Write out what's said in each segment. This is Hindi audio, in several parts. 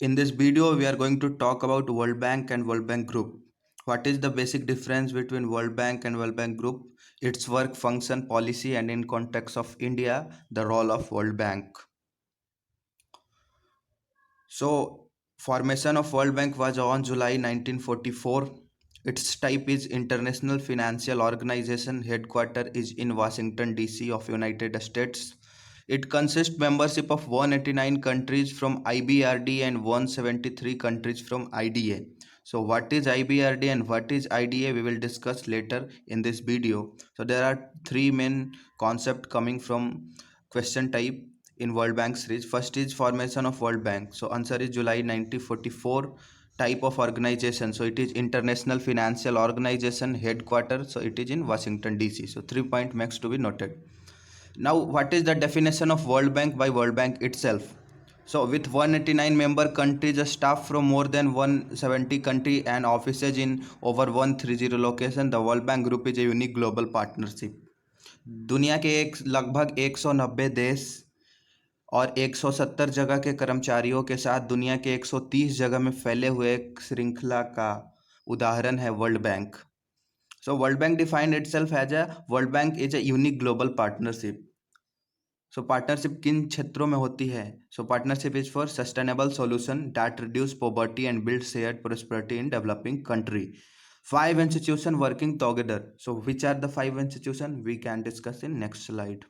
In this video, we are going to talk about World Bank and World Bank Group. What is the basic difference between World Bank and World Bank Group? Its work, function, policy, and in context of India, the role of World Bank. So, formation of World Bank was on July 1944. Its type is International Financial Organization. Headquarter is in Washington DC of United States. It consists membership of 189 countries from IBRD and 173 countries from IDA. So what is IBRD and what is IDA we will discuss later in this video. So there are three main concepts coming from question type in World Bank series. First is formation of World Bank. So answer is July 1944. Type of organization, so it is International Financial Organization. Headquarters, so it is in Washington DC. So 3 point max to be noted. Now what is the definition of World Bank by World Bank itself? So with 189 member countries, a staff from more than 170 country and offices in over 130 location, the World Bank Group is a unique global partnership. दुनिया के लगभग 190 देश और 170 जगह के कर्मचारियों के साथ दुनिया के 130 जगह में फैले हुए एक श्रृंखला का उदाहरण है world bank. So World Bank defined itself as a World Bank is a unique global partnership. So partnership किन क्षेत्रों में होती है? So partnership is for sustainable solution that reduce poverty and build shared prosperity in developing country. 5 institutions working together. So which are the 5 institutions? We can discuss in next slide.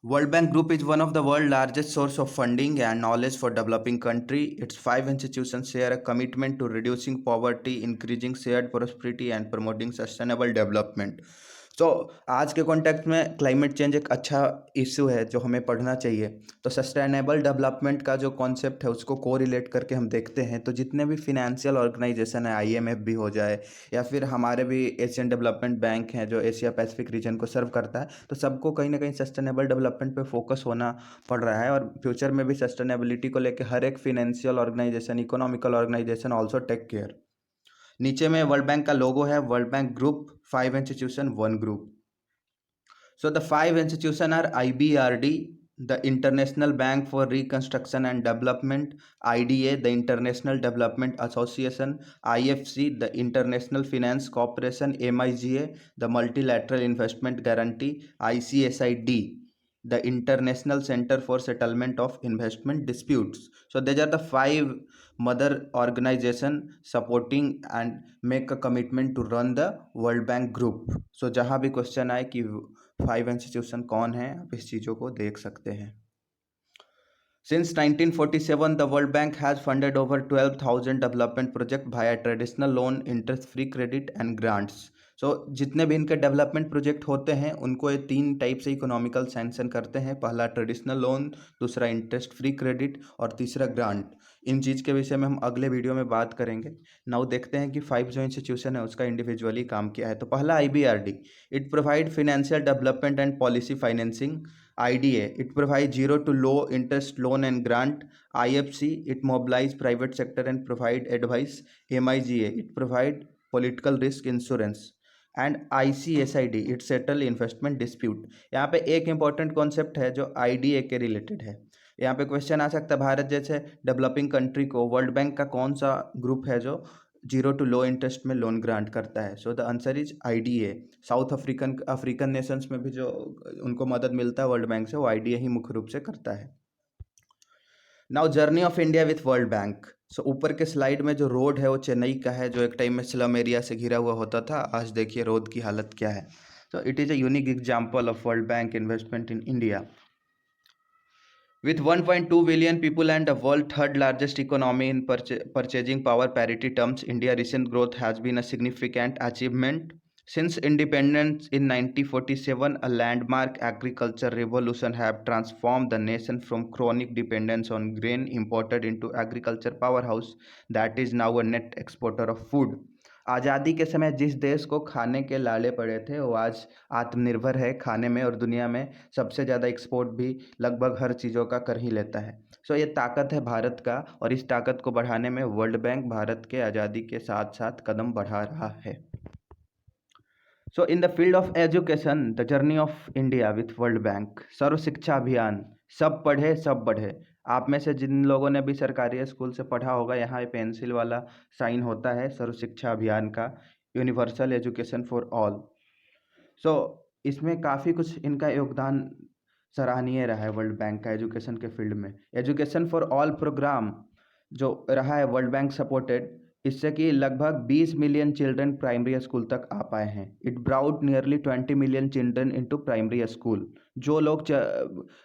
World Bank Group is one of the world's largest source of funding and knowledge for developing country. Its 5 institutions share a commitment to reducing poverty, increasing shared prosperity and promoting sustainable development. तो आज के कॉन्टेक्स्ट में क्लाइमेट चेंज एक अच्छा इशू है जो हमें पढ़ना चाहिए. तो सस्टेनेबल डेवलपमेंट का जो कॉन्सेप्ट है उसको को रिलेट करके हम देखते हैं. तो जितने भी फिनेंशियल ऑर्गेनाइजेशन है, IMF भी हो जाए या फिर हमारे भी एशियन डेवलपमेंट बैंक हैं जो एशिया पैसिफिक रीजन को सर्व करता है, तो सबको कहीं ना कहीं सस्टेनेबल डेवलपमेंट पे फोकस होना पड़ रहा है. और फ्यूचर में भी सस्टेनेबिलिटी को लेकर हर एक financial organization, economical organization also take care. नीचे में वर्ल्ड बैंक का लोगो है, world bank group, 5 institution 1 group. So the 5 institution are IBRD, the International Bank for Reconstruction and Development; IDA, the International Development Association; IFC, the International Finance Corporation; MIGA, the Multilateral Investment Guarantee; ICSID, the International Center for Settlement of Investment Disputes. So these are the 5 mother organization supporting and make a commitment to run the World Bank Group. So जहाँ भी क्वेश्चन आए कि 5 इंस्टीट्यूशन कौन है, आप इस चीज़ों को देख सकते हैं. Since 1947, the World Bank has funded over 12,000 development projects via traditional loan, interest-free credit and grants. So जितने भी इनके डेवलपमेंट प्रोजेक्ट होते हैं उनको ये 3 टाइप से इकोनॉमिकल सैंक्शन करते हैं. पहला ट्रेडिशनल लोन, दूसरा इंटरेस्ट फ्री क्रेडिट और तीसरा ग्रांट. इन चीज़ के विषय में हम अगले वीडियो में बात करेंगे. नाउ देखते हैं कि 5 जो इंस्टीट्यूशन है उसका इंडिविजुअली काम किया है. तो पहला IBRD, it provide financial development and policy financing. IDA, it provides zero to low interest loan and grant. IFC, it mobilize private sector and provide advice. MIGA, it provide political risk insurance. And ICSID, it settle investment dispute. यहाँ पे एक इंपॉर्टेंट कॉन्सेप्ट है जो IDA के रिलेटेड है. यहाँ पे क्वेश्चन आ सकता है, भारत जैसे डेवलपिंग कंट्री को वर्ल्ड बैंक का कौन सा ग्रुप है जो 0 to लो इंटरेस्ट में लोन ग्रांट करता है? So the answer is IDA. South African Nations में भी जो उनको मदद मिलता है वर्ल्ड बैंक से, वो IDA ही मुख्य रूप से करता है. Now journey of India with World Bank. So ऊपर के स्लाइड में जो रोड है वो चेन्नई का है, जो एक टाइम में स्लम एरिया से घिरा हुआ होता था. आज देखिए रोड की हालत क्या है. So it is a unique example of world bank investment in India. With 1.2 billion people and the world third largest economy in purchasing power parity terms, India's recent growth has been a significant achievement. Since independence in 1947, a landmark agriculture revolution has transformed the nation from chronic dependence on grain imported into agriculture powerhouse that is now a net exporter of food. आज़ादी के समय जिस देश को खाने के लाले पड़े थे वो आज आत्मनिर्भर है खाने में, और दुनिया में सबसे ज़्यादा एक्सपोर्ट भी लगभग हर चीज़ों का कर ही लेता है. सो ये ताकत है भारत का, और इस ताकत को बढ़ाने में वर्ल्ड बैंक भारत के आज़ादी के साथ साथ कदम बढ़ा रहा है. So in the field of education, the journey of India with World Bank. Sarva Shiksha Abhiyan, सब पढ़े सब बढ़े. आप में से जिन लोगों ने भी सरकारी स्कूल से पढ़ा होगा, यहाँ पेंसिल वाला साइन होता है सर्व शिक्षा अभियान का, यूनिवर्सल एजुकेशन फॉर ऑल। सो इसमें काफ़ी कुछ इनका योगदान सराहनीय रहा है वर्ल्ड बैंक का एजुकेशन के फील्ड में। एजुकेशन फॉर ऑल प्रोग्राम जो रहा है वर्ल्ड बैंक सपोर्टेड, इससे कि लगभग 20 मिलियन चिल्ड्रन प्राइमरी स्कूल तक आ पाए हैं। It brought nearly 20 million children into primary school. जो लोग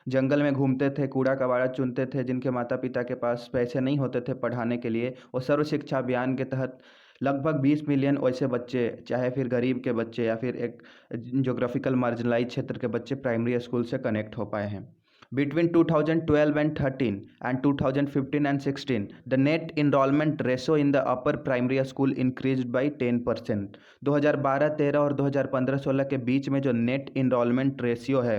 जंगल में घूमते थे, कूड़ा कबाड़ा चुनते थे, जिनके माता पिता के पास पैसे नहीं होते थे पढ़ाने के लिए, वो सर्व शिक्षा अभियान के तहत लगभग 20 मिलियन वैसे बच्चे, चाहे फिर गरीब के बच्चे या फिर एक जोग्राफिकल मार्जिनलाइज क्षेत्र के बच्चे, प्राइमरी स्कूल से कनेक्ट हो पाए हैं। Between 2012 and 13 and 2015 and 16, the net enrollment ratio in the upper primary school increased by 10%। 2012-13 और 2015-16 के बीच में जो नेट इनरोलमेंट रेशियो है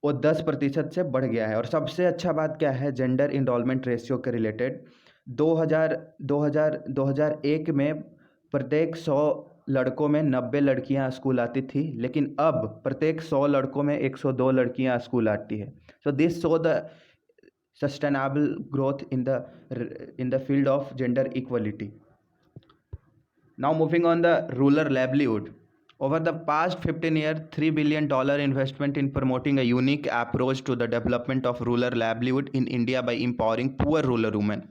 वो 10% से बढ़ गया है। और सबसे अच्छा बात क्या है जेंडर इनरोलमेंट रेशियो के रिलेटेड, 2001 में प्रत्येक 100 लड़कों में 90 लड़कियां स्कूल आती थी, लेकिन अब प्रत्येक 100 लड़कों में 102 लड़कियां स्कूल आती है। So this show the sustainable growth in the field of gender equality. Now moving on the rural livelihood. Over the past 15 years, $3 billion investment in promoting a unique approach to the development of rural livelihood in India by empowering poor rural women.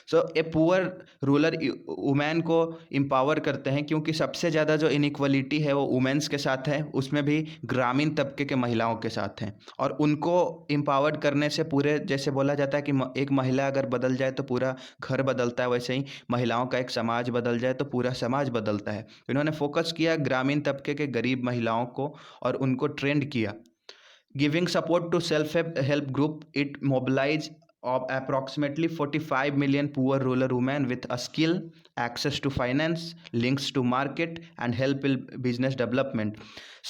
So a poor rural women को एम्पावर करते हैं, क्योंकि सबसे ज़्यादा जो इनइक्वलिटी है वो वुमेंस के साथ है, उसमें भी ग्रामीण तबके के महिलाओं के साथ हैं। और उनको एम्पावर्ड करने से पूरे, जैसे बोला जाता है कि एक महिला अगर बदल जाए तो पूरा घर बदलता है, वैसे ही महिलाओं का एक समाज बदल जाए तो पूरा समाज बदलता है। इन्होंने फोकस किया ग्रामीण तबके के गरीब महिलाओं को और उनको ट्रेंड किया। Giving support to self help group, it mobilize of approximately 45 million poor rural women with a skill, access to finance, links to market and help in business development।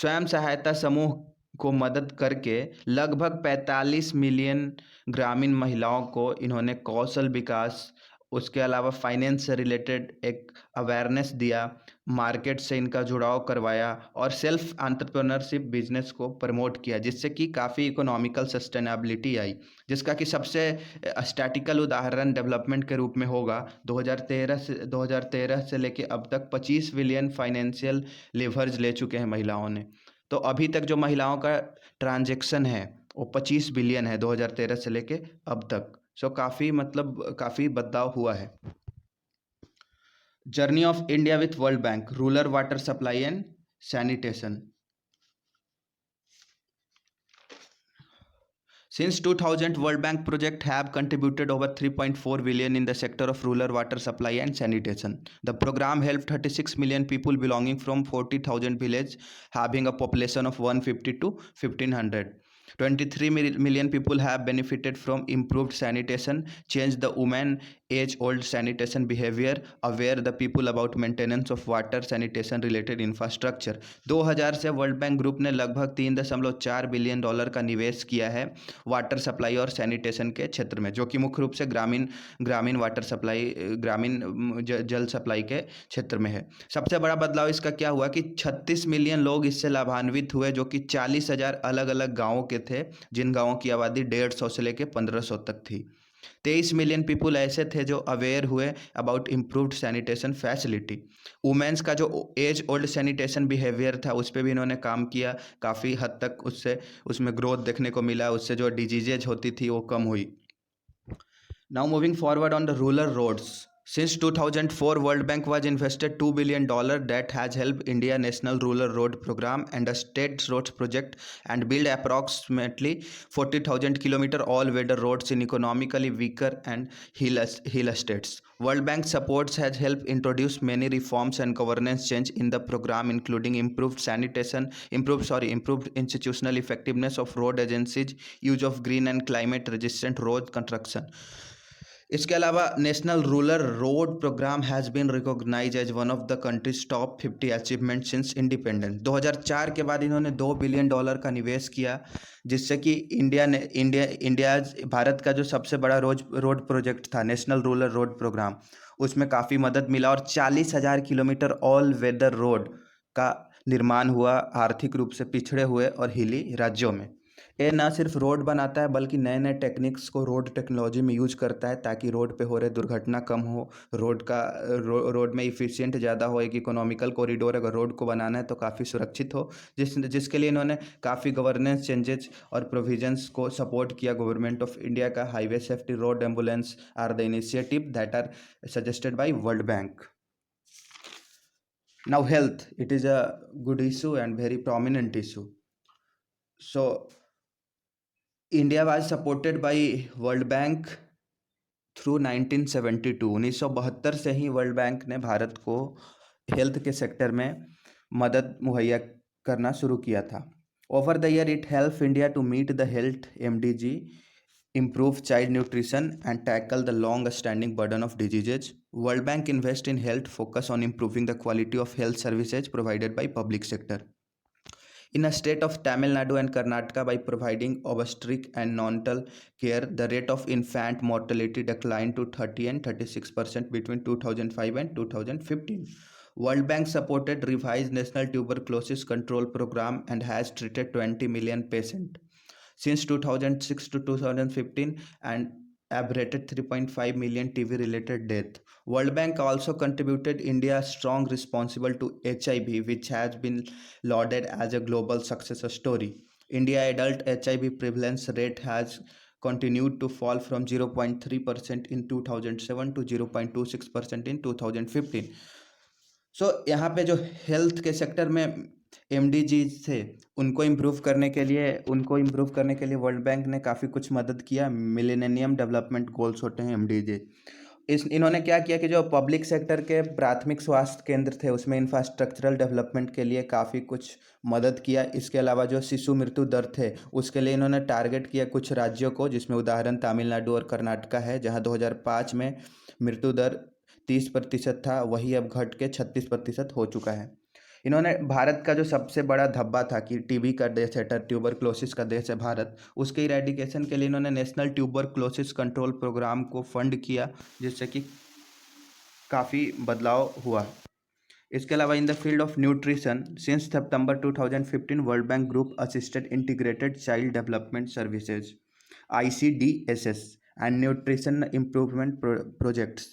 स्वयं सहायता समूह को मदद करके लगभग 45 मिलियन ग्रामीण महिलाओं को इन्होंने कौशल विकास, उसके अलावा फाइनेंस से रिलेटेड एक अवेयरनेस दिया, मार्केट से इनका जुड़ाव करवाया और सेल्फ एंटरप्रेन्योरशिप बिजनेस को प्रमोट किया, जिससे कि काफ़ी इकोनॉमिकल सस्टेनेबिलिटी आई। जिसका कि सबसे स्टैटिकल उदाहरण डेवलपमेंट के रूप में होगा 2013 से लेके अब तक 25 बिलियन फाइनेंशियल लेवर्ज ले चुके हैं महिलाओं ने। तो अभी तक जो महिलाओं का ट्रांजैक्शन है वो 25 बिलियन है 2013 से लेके अब तक। सो काफ़ी बदलाव हुआ है। Journey of India with World bank, rural water supply and sanitation. Since 2000, World Bank project have contributed over 3.4 billion in the sector of rural water supply and sanitation. The program helped 36 million people belonging from 40,000 villages having a population of 150 to 1500. 23 million people have benefited from improved sanitation, changed the women age-old sanitation behavior, aware the people about maintenance of water sanitation related infrastructure। 2000 से वर्ल्ड बैंक ग्रुप ने लगभग $3.4 बिलियन का निवेश किया है वाटर सप्लाई और सैनिटेशन के क्षेत्र में, जो कि मुख्य रूप से ग्रामीण वाटर सप्लाई, ग्रामीण जल सप्लाई के क्षेत्र में है। सबसे बड़ा बदलाव इसका क्या हुआ कि 36 मिलियन लोग इससे लाभान्वित हुए, जो कि 40,000 अलग अलग गाँवों के थे, जिन गाँवों की आबादी 150 से लेकर 1500 तक थी। 23 मिलियन पीपुल ऐसे थे जो अवेयर हुए about improved sanitation facility. Women's का जो एज ओल्ड सैनिटेशन बिहेवियर था उस पर भी इन्होंने काम किया, काफ़ी हद तक उसमें ग्रोथ देखने को मिला, उससे जो डिजीजेज होती थी वो कम हुई। Now moving forward on the rural roads. Since 2004, World Bank was invested $2 billion that has helped India National Rural Road Program and a state roads project and build approximately 40,000 km all-weather roads in economically weaker and hill estates. World Bank supports has helped introduce many reforms and governance change in the program, including improved sanitation, improved institutional effectiveness of road agencies, use of green and climate-resistant road construction. इसके अलावा national rural road program has been recognize as one of the countries top 50 achievement since independence. 2004 के बाद इन्होंने $2 बिलियन का निवेश किया, जिससे कि भारत का जो सबसे बड़ा रोड प्रोजेक्ट था नेशनल रूरल रोड प्रोग्राम, उसमें काफ़ी मदद मिला और 40,000 किलोमीटर ऑल वेदर रोड का निर्माण हुआ आर्थिक रूप से पिछड़े हुए और हिली राज्यों में। ये ना सिर्फ रोड बनाता है बल्कि नए नए टेक्निक्स को रोड टेक्नोलॉजी में यूज करता है ताकि रोड पे हो रहे दुर्घटना कम हो, रोड में इफिशिएंट ज़्यादा हो, एक इकोनॉमिकल कॉरिडोर अगर रोड को बनाना है तो काफ़ी सुरक्षित हो, जिसके लिए इन्होंने काफ़ी गवर्नेंस चेंजेस और प्रोविजंस को सपोर्ट किया। गवर्नमेंट ऑफ इंडिया का highway safety, road ambulance are the initiative that are suggested by World Bank. Now health, it is a good issue and very prominent issue. So India was supported by World Bank through 1972। 1972 से ही वर्ल्ड बैंक ने भारत को हेल्थ के सेक्टर में मदद मुहैया करना शुरू किया था। Over the year it help India to meet the health MDG, improve child nutrition and tackle the long standing burden of diseases. World Bank invest in health, focus on improving the quality of health services provided by public sector. In a state of Tamil Nadu and Karnataka, by providing obstetric and neonatal care, the rate of infant mortality declined to 30 and 36% between 2005 and 2015. World Bank supported revised National Tuberculosis Control Program and has treated 20 million patients since 2006 to 2015 and averted 3.5 million TB related death. World Bank also contributed India's strong responsible to HIV, which has been lauded as a global success story. India adult HIV prevalence rate has continued to fall from 0.3% in 2007 to 0.26% in 2015. यहाँ पे जो हेल्थ के सेक्टर में MDG थे उनको इम्प्रूव करने के लिए वर्ल्ड बैंक ने काफ़ी कुछ मदद किया। मिलेनियम डेवलपमेंट गोल्स होते हैं MDG। इन्होंने क्या किया कि जो पब्लिक सेक्टर के प्राथमिक स्वास्थ्य केंद्र थे उसमें इंफ्रास्ट्रक्चरल डेवलपमेंट के लिए काफ़ी कुछ मदद किया। इसके अलावा जो शिशु मृत्यु दर थे उसके लिए इन्होंने टारगेट किया कुछ राज्यों को, जिसमें उदाहरण तमिलनाडु और कर्नाटका है, जहां 2005 में मृत्यु दर 30% था, वही अब घट के 36% हो चुका है। इन्होंने भारत का जो सबसे बड़ा धब्बा था कि टीबी का देश है, ट्यूबरक्लोसिस का देश है भारत, उसके इरेडिकेशन के लिए इन्होंने नेशनल ट्यूबरक्लोसिस कंट्रोल प्रोग्राम को फंड किया, जिससे कि काफ़ी बदलाव हुआ। इसके अलावा इन the field of nutrition, since September 2015 world bank group assisted integrated child development services ICDSS and nutrition improvement projects.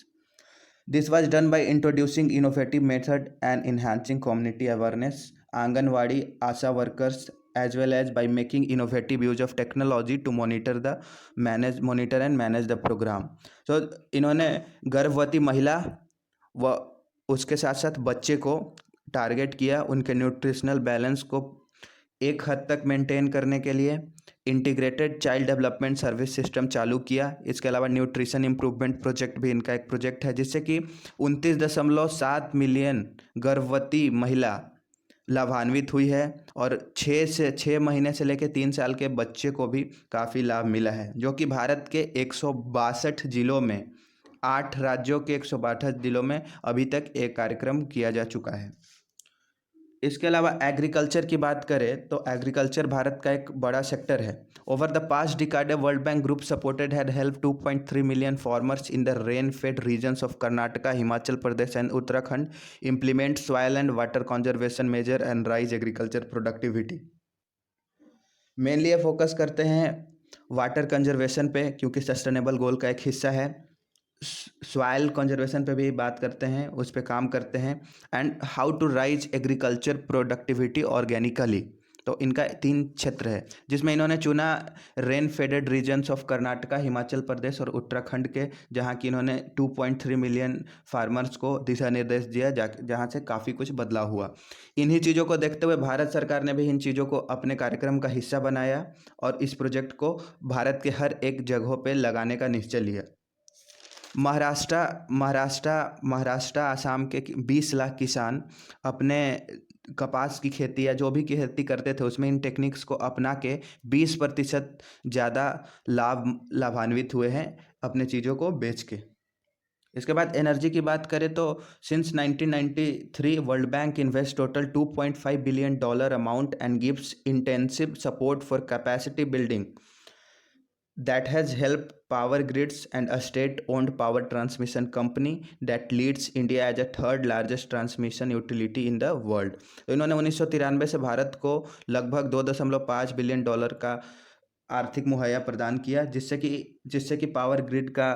This was done by introducing innovative method and enhancing community awareness. Anganwadi, ASHA workers, as well as by making innovative use of technology to monitor and manage the program. So इन्होंने गर्भवती महिला व उसके साथ साथ बच्चे को टारगेट किया, उनके न्यूट्रिशनल बैलेंस को एक हद तक मेंटेन करने के लिए integrated child development service system चालू किया। इसके अलावा न्यूट्रिशन इम्प्रूवमेंट प्रोजेक्ट भी इनका एक प्रोजेक्ट है, जिससे कि 29.7 मिलियन गर्भवती महिला लाभान्वित हुई है और 6 महीने से लेकर 3 साल के बच्चे को भी काफ़ी लाभ मिला है, जो कि भारत के 162 जिलों में 8 राज्यों के 162 जिलों में अभी तक एक कार्यक्रम किया जा चुका है। इसके अलावा एग्रीकल्चर की बात करें तो एग्रीकल्चर भारत का एक बड़ा सेक्टर है। Over the past decade world bank group supported had help 2.3 million farmers in the rain fed regions of Karnataka, Himachal Pradesh and Uttarakhand implement soil and water conservation measure and raise agriculture productivity. Mainly ये फोकस करते हैं वाटर कंजर्वेशन पे, क्योंकि सस्टेनेबल गोल का एक हिस्सा है। सॉइल कंजर्वेशन पे भी बात करते हैं, उस पे काम करते हैं, and how to raise agriculture productivity organically. तो इनका 3 क्षेत्र है जिसमें इन्होंने चुना rain fed regions of Karnataka, Himachal Pradesh और उत्तराखंड के, जहाँ की इन्होंने 2.3 मिलियन फार्मर्स को दिशा निर्देश दिया, जहाँ से काफ़ी कुछ बदलाव हुआ। इन्हीं चीज़ों को देखते हुए भारत सरकार ने भी इन चीज़ों को अपने कार्यक्रम का हिस्सा बनाया और इस प्रोजेक्ट को भारत के हर एक जगहों पर लगाने का निश्चय लिया। महाराष्ट्र आसाम के 20 लाख किसान अपने कपास की खेती या जो भी खेती करते थे उसमें इन टेक्निक्स को अपना के 20% ज़्यादा लाभान्वित हुए हैं अपने चीज़ों को बेच के। इसके बाद एनर्जी की बात करें तो since 1993 world bank invest total $2.5 billion amount and gives intensive support for capacity building that has helped power grids and a state-owned power transmission company that leads India as a third largest transmission utility in the world. तो इन्होंने 1993 से भारत को लगभग $2.5 बिलियन का आर्थिक मुहैया प्रदान किया, जिससे कि पावर ग्रिड का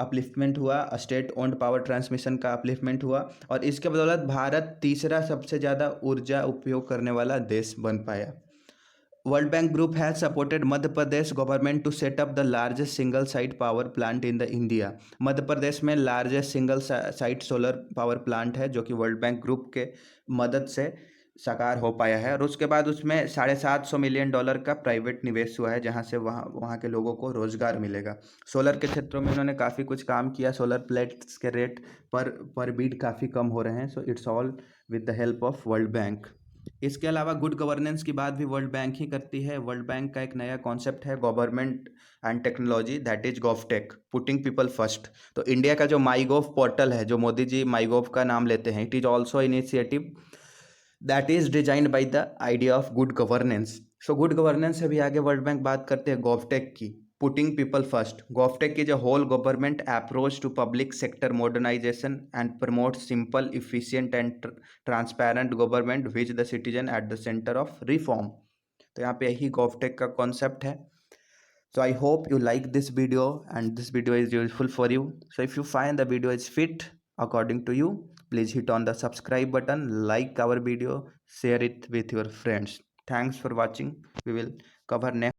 अपलिफ्टमेंट हुआ, स्टेट ओन्ड पावर ट्रांसमिशन का अपलिफ्टमेंट हुआ, और इसके बदौलत भारत तीसरा सबसे ज़्यादा ऊर्जा उपयोग करने वाला देश बन पाया। World Bank Group has supported Madhya Pradesh government to set up the largest single site power plant in the India. Madhya Pradesh में largest single site solar power plant है जो कि वर्ल्ड बैंक ग्रुप के मदद से साकार हो पाया है, और उसके बाद उसमें $750 मिलियन का प्राइवेट निवेश हुआ है, जहां से वहां के लोगों को रोजगार मिलेगा। सोलर के क्षेत्रों में उन्होंने काफ़ी कुछ काम किया। सोलर प्लेट्स के रेट पर बीट काफ़ी कम हो रहे हैं। So it's all with the help of world bank. इसके अलावा गुड गवर्नेंस की बात भी वर्ल्ड बैंक ही करती है। वर्ल्ड बैंक का एक नया कॉन्सेप्ट है government and technology, that is GovTech, putting people first. तो इंडिया का जो माई गोव पोर्टल है, जो मोदी जी माई गोव का नाम लेते हैं, it is also initiative that is designed by the idea of good governance. So good governance से भी आगे वर्ल्ड बैंक बात करते हैं गोवटेक की, putting people first. GovTech is a whole government approach to public sector modernization and promotes simple, efficient and transparent government which the citizen at the center of reform। तो यहाँ पे यही गोवटेक का कॉन्सेप्ट है। So I hope you like this video and this video is useful for you. So if you find the video is fit according to you, please hit on the subscribe button, like our video, share it with your friends. Thanks for watching. We will cover next